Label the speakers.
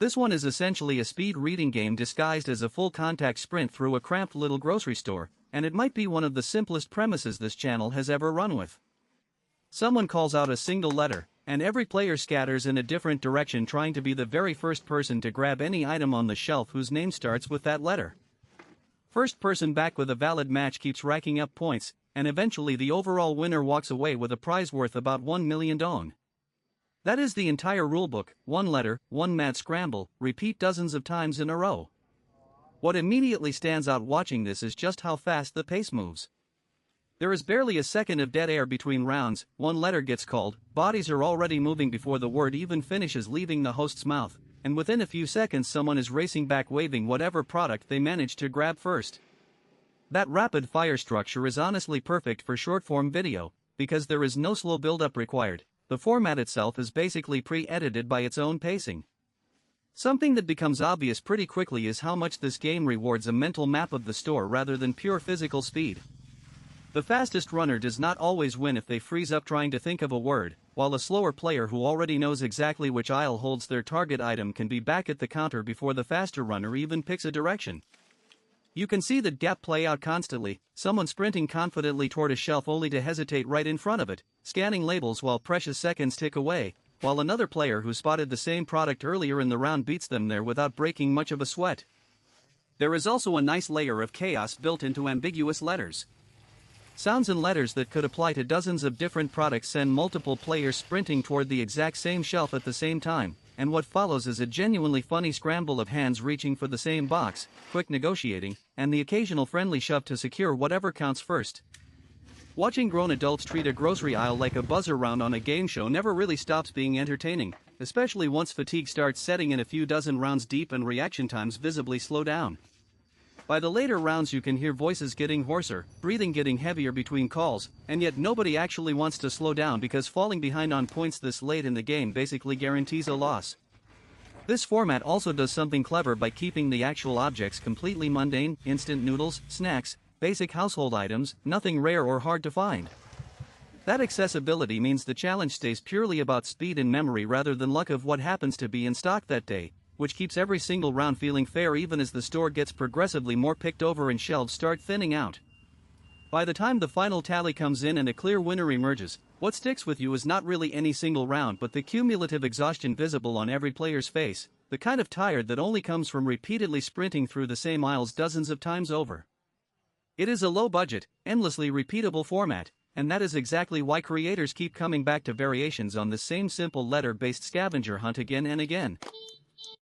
Speaker 1: This one is essentially a speed reading game disguised as a full contact sprint through a cramped little grocery store, and it might be one of the simplest premises this channel has ever run with. Someone calls out a single letter, and every player scatters in a different direction trying to be the very first person to grab any item on the shelf whose name starts with that letter. First person back with a valid match keeps racking up points, and eventually the overall winner walks away with a prize worth about 1 million dong. That is the entire rulebook, one letter, one mad scramble, repeat dozens of times in a row. What immediately stands out watching this is just how fast the pace moves. There is barely a second of dead air between rounds, one letter gets called, bodies are already moving before the word even finishes leaving the host's mouth, and within a few seconds someone is racing back waving whatever product they managed to grab first. That rapid-fire structure is honestly perfect for short-form video, because there is no slow build-up required. The format itself is basically pre-edited by its own pacing. Something that becomes obvious pretty quickly is how much this game rewards a mental map of the store rather than pure physical speed. The fastest runner does not always win if they freeze up trying to think of a word, while a slower player who already knows exactly which aisle holds their target item can be back at the counter before the faster runner even picks a direction. You can see that gap play out constantly, someone sprinting confidently toward a shelf only to hesitate right in front of it, scanning labels while precious seconds tick away, while another player who spotted the same product earlier in the round beats them there without breaking much of a sweat. There is also a nice layer of chaos built into ambiguous letters. Sounds and letters that could apply to dozens of different products send multiple players sprinting toward the exact same shelf at the same time, and what follows is a genuinely funny scramble of hands reaching for the same box, quick negotiating, and the occasional friendly shove to secure whatever counts first. Watching grown adults treat a grocery aisle like a buzzer round on a game show never really stops being entertaining, especially once fatigue starts setting in a few dozen rounds deep and reaction times visibly slow down. By the later rounds you can hear voices getting hoarser, breathing getting heavier between calls, and yet nobody actually wants to slow down because falling behind on points this late in the game basically guarantees a loss. This format also does something clever by keeping the actual objects completely mundane, instant noodles, snacks, basic household items, nothing rare or hard to find. That accessibility means the challenge stays purely about speed and memory rather than luck of what happens to be in stock that day, which keeps every single round feeling fair even as the store gets progressively more picked over and shelves start thinning out. By the time the final tally comes in and a clear winner emerges, what sticks with you is not really any single round but the cumulative exhaustion visible on every player's face, the kind of tired that only comes from repeatedly sprinting through the same aisles dozens of times over. It is a low-budget, endlessly repeatable format, and that is exactly why creators keep coming back to variations on the same simple letter-based scavenger hunt again and again.